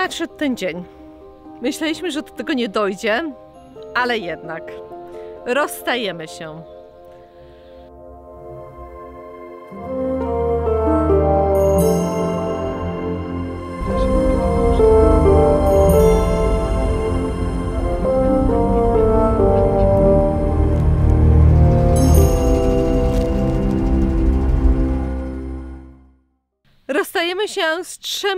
nadszedł ten dzień. Myśleliśmy, że do tego nie dojdzie, ale jednak rozstajemy się. Rozstajemy się z 3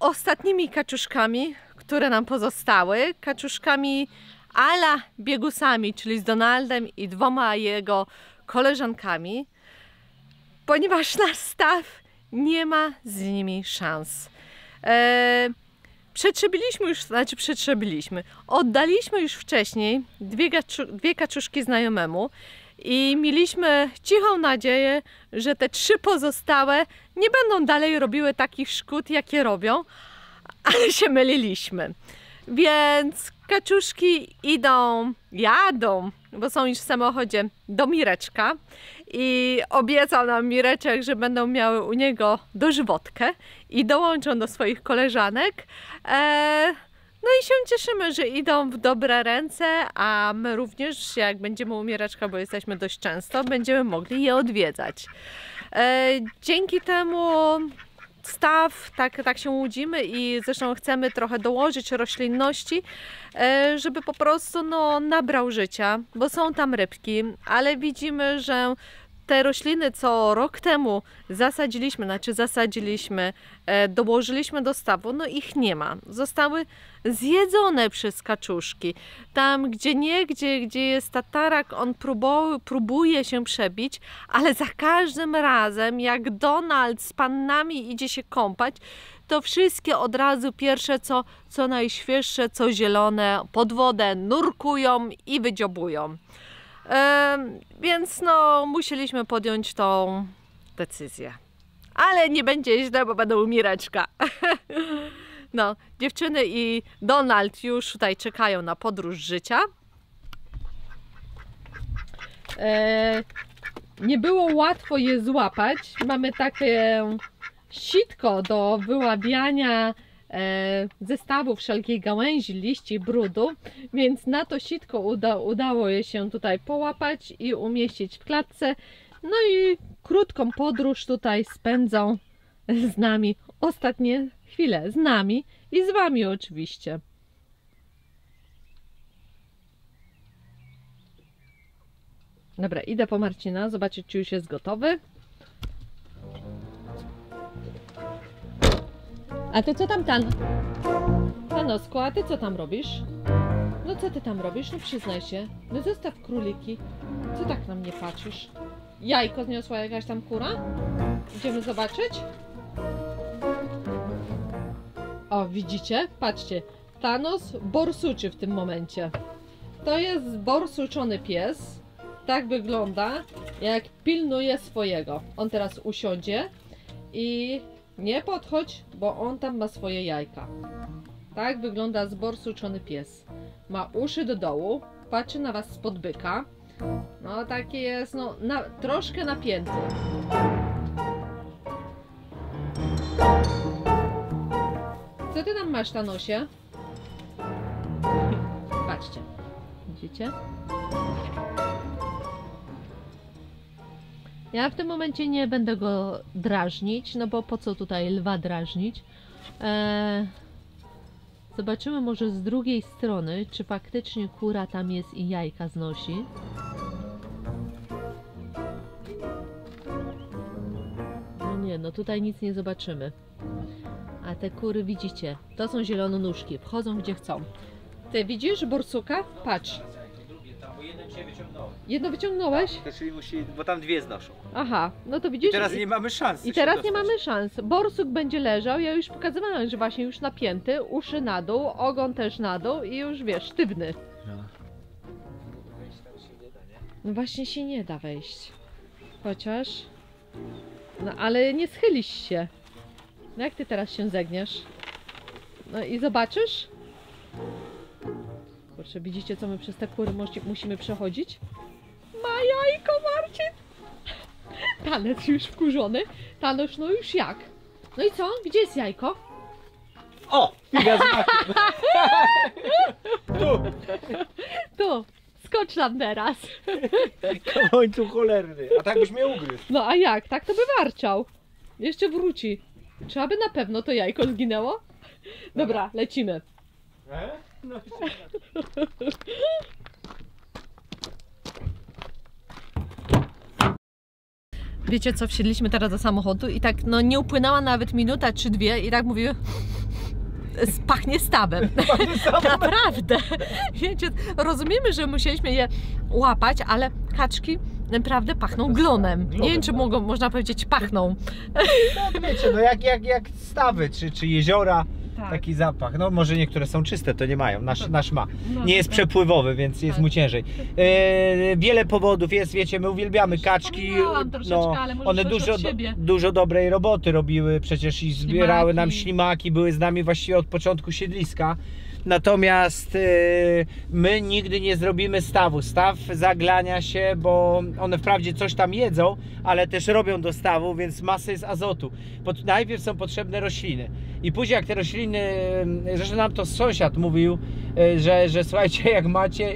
ostatnimi kaczuszkami, które nam pozostały. Kaczuszkami a la biegusami, czyli z Donaldem i 2 jego koleżankami, ponieważ nasz staw nie ma z nimi szans. Oddaliśmy już wcześniej 2 kaczuszki znajomemu i mieliśmy cichą nadzieję, że te 3 pozostałe nie będą dalej robiły takich szkód, jakie robią, ale się myliliśmy. Więc kaczuszki jadą, bo są już w samochodzie, do Mireczka i obiecał nam Mireczek, że będą miały u niego dożywotkę i dołączą do swoich koleżanek. No i się cieszymy, że idą w dobre ręce, a my również, jak będziemy u Mireczka, bo jesteśmy dość często, będziemy mogli je odwiedzać. Dzięki temu staw, tak się łudzimy i zresztą chcemy trochę dołożyć roślinności, żeby po prostu nabrał życia, bo są tam rybki, ale widzimy, że te rośliny, co rok temu zasadziliśmy, dołożyliśmy do stawu, no ich nie ma. Zostały zjedzone przez kaczuszki. Tam gdzie jest tatarak, on próbuje się przebić, ale za każdym razem, jak Donald z pannami idzie się kąpać, to wszystkie od razu pierwsze, co najświeższe, co zielone, pod wodę nurkują i wydziobują. Więc musieliśmy podjąć tą decyzję. Ale nie będzie źle, bo będą u Mireczka. Dziewczyny i Donald już tutaj czekają na podróż życia. Nie było łatwo je złapać. Mamy takie sitko do wyławiania zestawów wszelkiej gałęzi, liści, brudu, więc na to sitko udało je się tutaj połapać i umieścić w klatce. No i krótką podróż tutaj spędzą z nami, ostatnie chwile z nami i z wami oczywiście. Dobra, idę po Marcina, zobaczyć, czy już jest gotowy. A ty co tam, Tanosku, a ty co tam robisz? No co ty tam robisz? No przyznaj się. No zostaw króliki. Co tak na mnie patrzysz? Jajko zniosła jakaś tam kura? Idziemy zobaczyć? O, widzicie? Patrzcie. Tanos borsuczy w tym momencie. To jest borsuczony pies. Tak wygląda, jak pilnuje swojego. On teraz usiądzie i nie podchodź, bo on tam ma swoje jajka. Tak wygląda zborsuczony pies. Ma uszy do dołu, patrzy na was spod byka. No taki jest, troszkę napięty. Co ty tam masz, Tanosie? Patrzcie. Widzicie? Ja w tym momencie nie będę go drażnić, no bo po co tutaj lwa drażnić? Zobaczymy może z drugiej strony, czy faktycznie kura tam jest i jajka znosi. No nie, no tutaj nic nie zobaczymy. A te kury, widzicie, to są zielononóżki, wchodzą gdzie chcą. Ty widzisz borsuka? Patrz. Jedno wyciągnąłeś? Czyli musi, bo tam 2 znoszą. Aha, no to widzisz. I teraz nie mamy szans. I teraz nie mamy szans. Borsuk będzie leżał, ja już pokazywałam, że właśnie już napięty, uszy na dół, ogon też na dół i już wiesz, sztywny. No właśnie się nie da wejść. Chociaż... No ale nie schylisz się. No jak ty teraz się zegniesz? No i zobaczysz? Kurczę, widzicie, co my przez te kury musimy przechodzić? Ma jajko, Marcin! Tanek już wkurzony. Tanusz, no już jak? No i co? Gdzie jest jajko? O! Figa z makiem. Tu! Tu, skocz tam teraz. Końcu cholerny. A tak byś mnie ugryzł. No a jak? Tak to by warczał. Jeszcze wróci. Trzeba by na pewno to jajko zginęło? Dobra, lecimy. No, Wiecie co, wsiedliśmy teraz do samochodu i tak no nie upłynęła nawet minuta czy dwie i tak mówię, pachnie stawem. Naprawdę. Wiecie, rozumiemy, że musieliśmy je łapać, ale kaczki naprawdę pachną glonem. Nie wiem, czy można powiedzieć pachną. no wiecie, no jak stawy, czy jeziora. Tak. Taki zapach. No może niektóre są czyste, to nie mają. Nasz ma. No, Nie jest tak. przepływowy, więc jest Tak. mu ciężej. Wiele powodów jest, wiecie, my uwielbiamy kaczki. Wspominałam troszeczkę, ale może One coś dużo, od siebie. dużo dobrej roboty robiły, przecież i zbierały nam Ślimaki. ślimaki, były z nami właściwie od początku siedliska. Natomiast my nigdy nie zrobimy stawu. Staw zaglania się, bo one wprawdzie coś tam jedzą, ale też robią do stawu, więc masa jest azotu. Najpierw są potrzebne rośliny. I później jak te rośliny, zresztą nam to sąsiad mówił, że słuchajcie,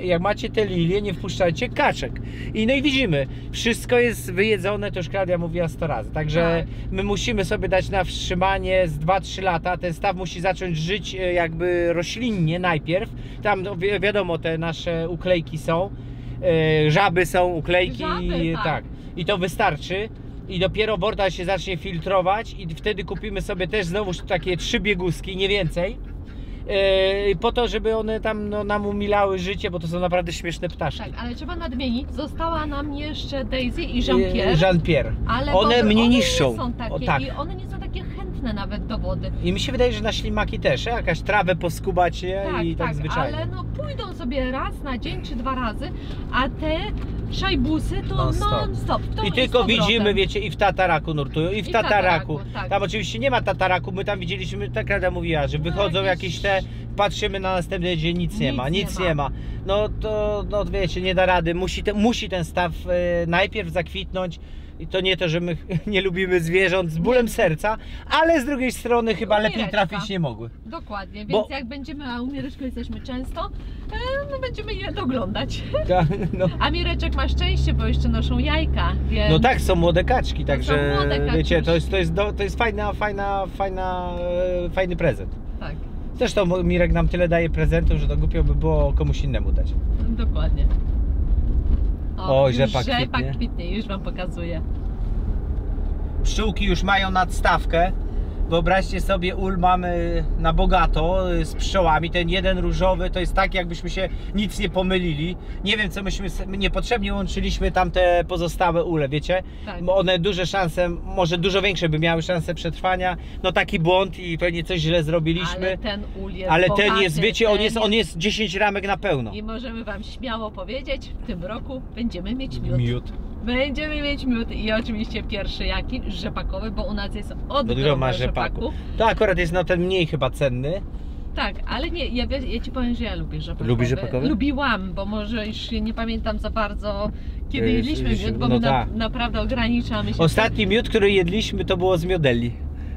jak macie te lilie, nie wpuszczajcie kaczek. I no i widzimy, wszystko jest wyjedzone, to już Klaudia mówiła 100 razy. Także my musimy sobie dać na wstrzymanie z 2-3 lata. Ten staw musi zacząć żyć jakby roślinnie najpierw. Tam no, wiadomo, te nasze uklejki są, żaby są, uklejki, Żaby, tak. I to wystarczy. I dopiero borda się zacznie filtrować i wtedy kupimy sobie też znowu takie 3 bieguski, nie więcej. Po to, żeby one tam no, nam umilały życie, bo to są naprawdę śmieszne ptaszki. Tak, ale trzeba nadmienić, została nam jeszcze Daisy i Jean-Pierre. Jean-Pierre. Ale One mnie niszczą. Nie są takie, O, tak. i one nie są takie chętne nawet do wody. I mi się wydaje, że na ślimaki też, jakaś trawę poskubać i tak zwyczajnie. Ale no pójdą sobie raz na dzień czy 2 razy, a te szajbusy to non-stop. I tylko widzimy, wiecie, i w tataraku nurtują, i w tataraku. Tak. Tam oczywiście nie ma tataraku, my tam widzieliśmy, tak Rada mówiła, że wychodzą jakieś te, patrzymy na następny dzień, nic nie ma. No to, no wiecie, nie da rady, musi ten staw najpierw zakwitnąć. I to nie to, że my nie lubimy zwierząt z bólem serca, ale z drugiej strony chyba lepiej trafić nie mogły. Dokładnie, więc jak będziemy, a u Mireczku jesteśmy często, no będziemy je doglądać. No. A Mireczek ma szczęście, bo jeszcze noszą jajka, więc... No tak, są młode kaczki, także wiecie, to jest fajny prezent. Tak. Zresztą Mirek nam tyle daje prezentów, że to głupio by było komuś innemu dać. Dokładnie. O, rzepak kwitnie, już wam pokazuję. Pszczółki już mają nadstawkę. Wyobraźcie sobie, ul mamy na bogato z pszczołami. Ten jeden różowy to jest tak, jakbyśmy się nic nie pomylili. Nie wiem, co myśmy niepotrzebnie łączyliśmy tam te pozostałe ule, wiecie? Tak. One duże szanse, może dużo większe by miały szanse przetrwania. No taki błąd i pewnie coś źle zrobiliśmy. Ale ten ul jest Ale bogaty, ten jest, wiecie, on jest 10 ramek na pełno. I możemy wam śmiało powiedzieć, w tym roku będziemy mieć miód. Będziemy mieć miód i oczywiście pierwszy jaki? Rzepakowy, bo u nas jest od groma rzepaku. To akurat jest no ten mniej chyba cenny. Tak, ale nie, ja ci powiem, że ja lubię rzepakowy. Lubisz rzepakowy? Lubiłam, bo może już nie pamiętam za bardzo kiedy jedliśmy miód, bo no my tak. naprawdę ograniczamy się. Ostatni miód, który jedliśmy, to było z miodelli.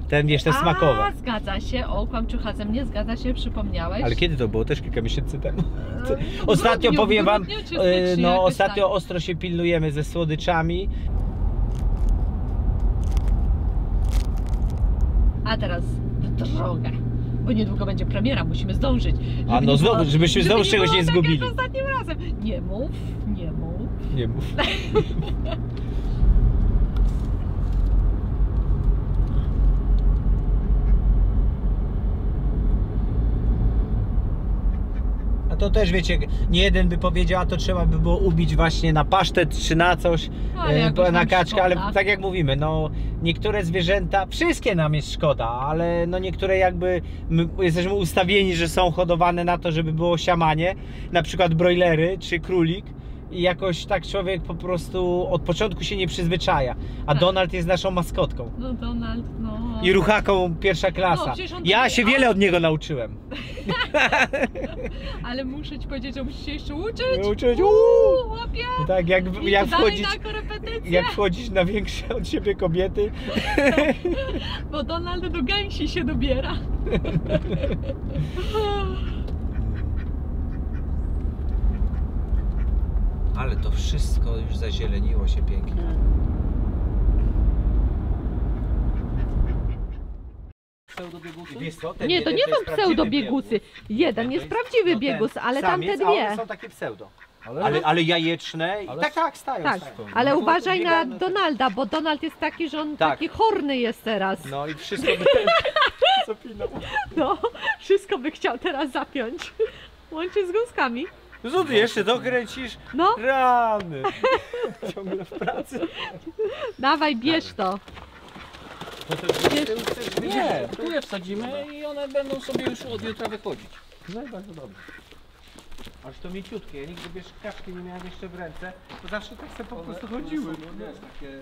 Ten, wiesz, te smakowe. Zgadza się, kłamczucha ze mnie, zgadza się, przypomniałeś. Ale kiedy to było? Też kilka miesięcy temu. W Ostatnio grudniu, powiem wam, czy styczniu, no jakoś ostatnio tak. ostro się pilnujemy ze słodyczami. A teraz w drogę, bo niedługo będzie premiera, musimy zdążyć. A no znowu, żebyśmy znowu czegoś nie zgubili. Tak jak ostatnim razem. Nie mów. Nie mów. A to też wiecie, nie jeden by powiedział, a to trzeba by było ubić właśnie na pasztet czy na coś, na kaczkę, ale tak jak mówimy, no niektóre zwierzęta, wszystkie nam jest szkoda, ale no niektóre jakby my jesteśmy ustawieni, że są hodowane na to, żeby było siamanie, na przykład brojlery czy królik. I jakoś tak człowiek po prostu od początku się nie przyzwyczaja. A Tak. Donald jest naszą maskotką. No Donald, no. I ruchaką pierwsza klasa. No, przecież on Ja tutaj- się wiele od niego nauczyłem. Ale muszę ci powiedzieć, że musisz się jeszcze uczyć. Uczyć, Łapie. Tak, jak Dalej wchodzić, na korepetycję. jak wchodzić na większe od siebie kobiety. Bo Donald do gęsi się dobiera. Ale to wszystko już zazieleniło się pięknie. Wiesz co, ten Nie, to jeden nie jest są prawdziwy pseudobiegus. Jeden jest prawdziwy biegus, ale tamte samiec, a one dwie. są takie pseudo. Ale jajeczne. Ale- Tak, stają. Tak, stają. ale No, uważaj na biegamy. Donalda, bo Donald jest taki, że on Tak. taki horny jest teraz. No i wszystko by zapinał. No, wszystko by chciał teraz zapiąć. Łącznie z gąskami. No co ty jeszcze dokręcisz? No, Rany. Ciągle w pracy. dawaj, bierz to. Nie, tu je wsadzimy i one będą sobie już od jutra wychodzić. No i bardzo dobrze. Aż to mięciutkie, ja nigdy wiesz, kaszki nie miałem jeszcze w ręce, bo zawsze tak sobie po prostu chodziły. No wiesz, takie...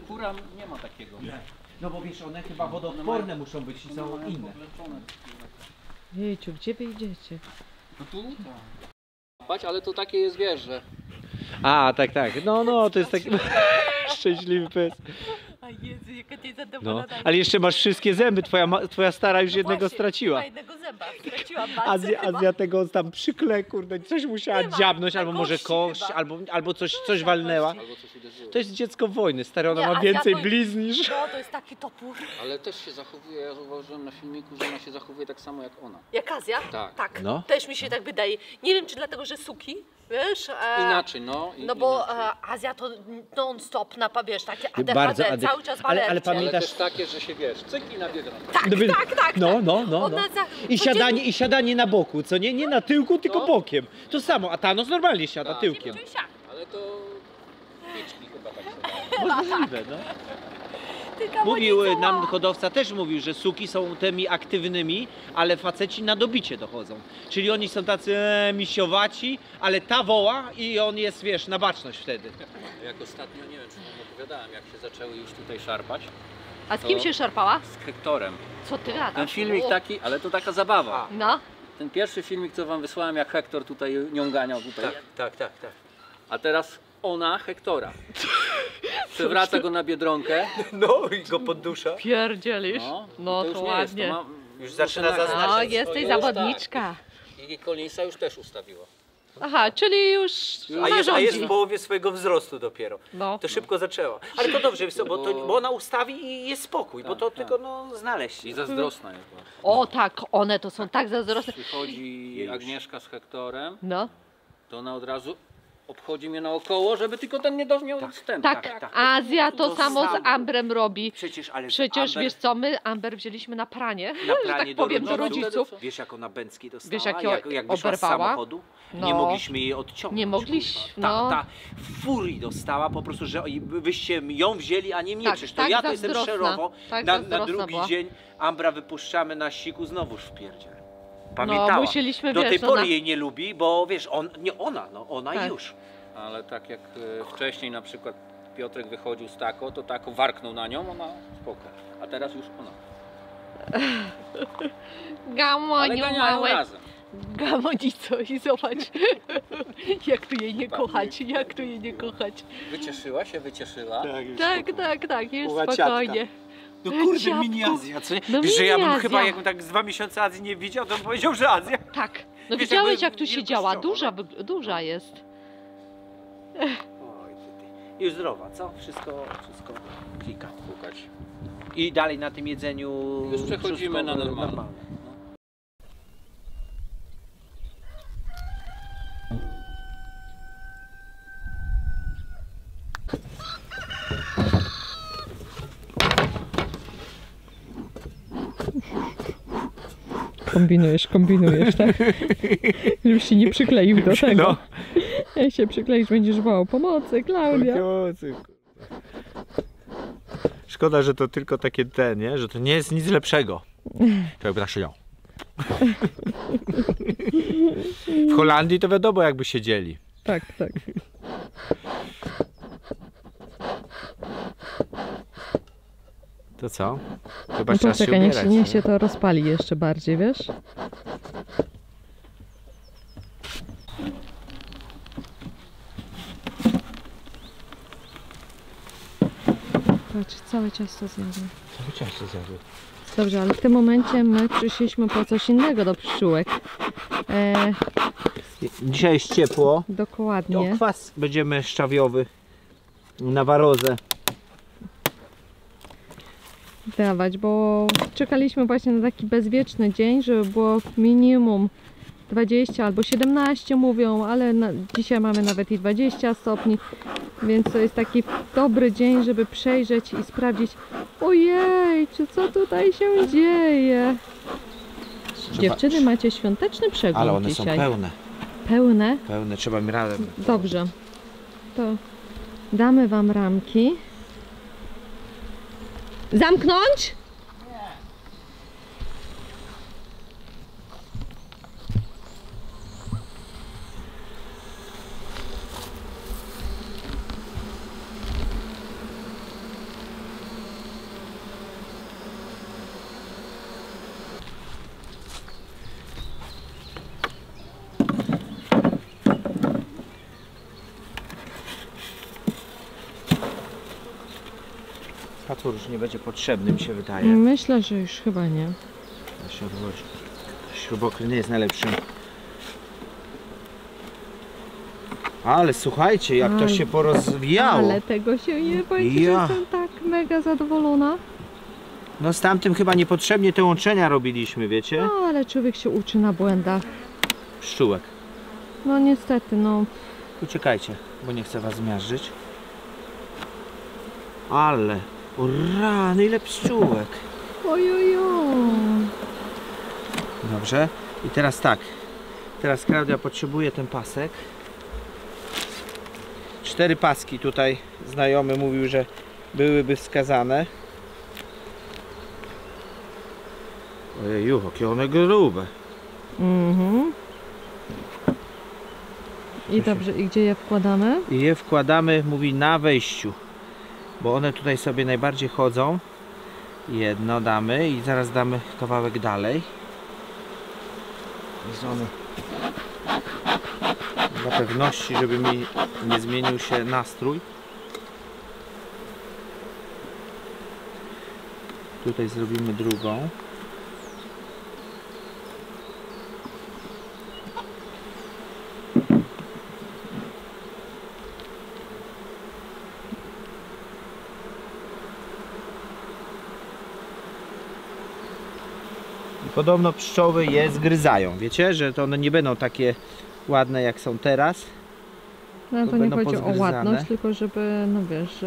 Kura nie ma takiego. No bo wiesz, one chyba wodoodporne muszą być i są inne. Jejciu, gdzie wy idziecie? No tu? Patrz, ale to takie jest, wiesz, że... A, tak, no, to jest taki szczęśliwy pies. A Jezu, jaka ty No, zadowolona. ale jeszcze masz wszystkie zęby, twoja stara już jednego straciła. Jednego zęba, straciła bardzo Azja tego tam przykle, kurde, coś musiała Nie ma, dziabnąć, na albo może kości kość, chyba. albo coś walnęła. Albo coś uderzyło. To jest dziecko wojny, stary, ona Nie, ma Azja więcej to- blizn niż... No, to jest taki topór. Ale też się zachowuje, ja zauważyłem na filmiku, że ona się zachowuje tak samo jak ona. Jak Azja? Tak. No. Też mi się tak wydaje. Nie wiem, czy dlatego, że suki, wiesz? Inaczej, no. No bo inaczej. Azja to non-stop, wiesz, takie ADHD, Bardzo cały czas w ale alercie. Ale pamiętasz... też takie, że się wiesz, cyk i na biedronkę. Tak, Gdyby- tak. No. Ona I siadanie na boku, co nie? Nie na tyłku, tylko No. bokiem. To samo, a Thanos normalnie siada Tak. tyłkiem. Ale to... Piczki chyba tak sobie. Możliwe, no. Mówił nam hodowca też mówił, że suki są tymi aktywnymi, ale faceci na dobicie dochodzą. Czyli oni są tacy misiowaci, ale ta woła i on jest, wiesz, na baczność wtedy. Jak ostatnio, nie wiem, czy wam opowiadałem, jak się zaczęły już tutaj szarpać. A z kim się szarpała? Z Hektorem. Co ty gadasz? Ten filmik O. taki, ale to taka zabawa. No, Ten pierwszy filmik, co wam wysłałem, jak Hektor tutaj nią ganiał tutaj. Tak. A teraz ona Hektora. Przywraca go na biedronkę. No i go poddusza. pierdzielisz. No to już to nie jest, ładnie. to ma, Już zaczyna zaczyna- zaznaczać. No, swoje- jesteś jest zawodniczka. I Collinsa już też ustawiła. Aha, czyli już A jest zarządzi. w połowie swojego wzrostu dopiero. No. To szybko zaczęła. Ale to dobrze, wiesz co, bo ona ustawi i jest spokój, bo Tak, to tak. tylko znaleźć. I zazdrosna jest. O tak, one to są tak zazdrosne. Przychodzi Już. Agnieszka z Hektorem, No, to ona od razu obchodzi mnie naokoło, żeby tylko ten nie miał wstępu. tak. Azja to samo z Ambrem robi. Przecież, ale Przecież Amber wiesz co, my Amber wzięliśmy na pranie, na że pranie tak powiem, do rodziców. Wiesz jak ona bęcki dostała? Wiesz, jak jak wyszła z oberwała? samochodu? No. Nie mogliśmy jej odciągnąć. Nie mogliśmy, kurwa. no. Ta furii dostała po prostu, że wyście ją wzięli, a nie mnie. Tak, Przecież to tak ja to jestem zazdrosna. szerowo. Tak na zazdrosna drugi była. dzień Ambra wypuszczamy na siku, znowuż w pierdziel. Pamiętała. No, musieliśmy, Do tej wiesz, pory ona- jej nie lubi, bo wiesz, ona Tak. już. Ale tak jak wcześniej na przykład Piotrek wychodził z Tako, to Tako warknął na nią, ona spoko. A teraz już ona. Ale Gamoniu ganiają małe. razem. Gamonico i zobacz, jak tu jej nie kochać, jak tu jej nie kochać. Wycieszyła się, wycieszyła. Tak, już Była spokojnie. No kurde, Ciapku. mini Azja, co nie? No Wiesz, że ja bym mini chyba, Azja. jakbym tak z 2 miesiące Azji nie widział, to bym powiedział, że Azja. Tak, no Wiesz, widziałeś jakby jak tu siedziała, wielkościowo, duża jest. Oj, ty. Już zdrowa, co? Wszystko klika. Pukać. I dalej na tym jedzeniu... Już przechodzimy na wszystko normalne. Kombinujesz, tak? Żebyś się nie przykleił do tego. No. Jak się przykleisz, będziesz wołał pomocy, Klaudia. Szkoda, że to tylko takie nie? Że to nie jest nic lepszego. Człowiek tak siedział. W Holandii to wiadomo jakby siedzieli. Tak. To co? Chyba No trzeba to się czekaj, ubierać. niech się to rozpali jeszcze bardziej, wiesz? Patrz, całe ciasto zjadłem. Co ciasto zjadły? Dobrze, ale w tym momencie my przyszliśmy po coś innego do pszczółek. Dzisiaj jest ciepło. Dokładnie. Kwas będziemy szczawiowy na warozę Dawać, bo czekaliśmy właśnie na taki bezwieczny dzień, żeby było minimum 20 albo 17 mówią, ale dzisiaj mamy nawet i 20 stopni, więc to jest taki dobry dzień, żeby przejrzeć i sprawdzić, ojej, czy co tutaj się dzieje. Dziewczyny, macie świąteczny przegląd ale one dzisiaj. są pełne. Pełne? Pełne, trzeba mi radę. Dobrze. To damy wam ramki. Zamknąć? Patur już nie będzie potrzebny, mi się wydaje. Myślę, że już chyba nie. To się odwodzi. Śrubokręt nie jest najlepszym. Ale słuchajcie, jak to Ale- się porozwijało. Ale tego się nie boję, Ja. jestem tak mega zadowolona. No z tamtym chyba niepotrzebnie te łączenia robiliśmy, wiecie? No ale człowiek się uczy na błędach. Pszczółek. No niestety, no. Uciekajcie, bo nie chcę was zmiażdżyć. Ale, o rany, ile pszczółek. Ojojo. Dobrze. I teraz tak. Teraz Klaudia potrzebuje ten pasek. 4 paski tutaj znajomy mówił, że byłyby wskazane. Ojeju, jakie one grube. Mhm. I dobrze, i gdzie je wkładamy? I je wkładamy, mówi, na wejściu. Bo one tutaj sobie najbardziej chodzą. Jedno damy i zaraz damy kawałek dalej. Jest one dla pewności, żeby mi nie zmienił się nastrój. Tutaj zrobimy drugą. Podobno pszczoły je zgryzają, wiecie, że to one nie będą takie ładne jak są teraz. No To to nie będą chodzi o pozgryzane. ładność, tylko żeby, no wiesz,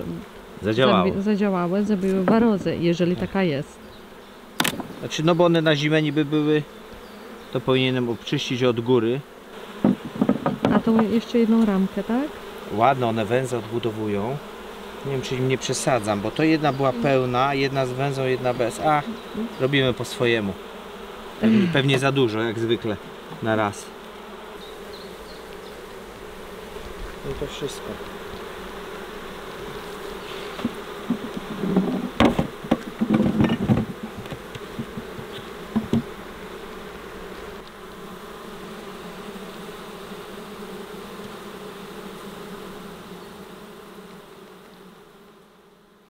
Zadziałało. zabiły warozę, jeżeli taka jest. Znaczy, no bo one na zimę niby były, to powinienem obczyścić od góry. A to jeszcze jedną ramkę, tak? Ładno one węzę odbudowują. Nie wiem, czy im nie przesadzam, bo to jedna była pełna, jedna z węzą, jedna bez. A, robimy po swojemu. Pewnie za dużo, jak zwykle, na raz. No i to wszystko.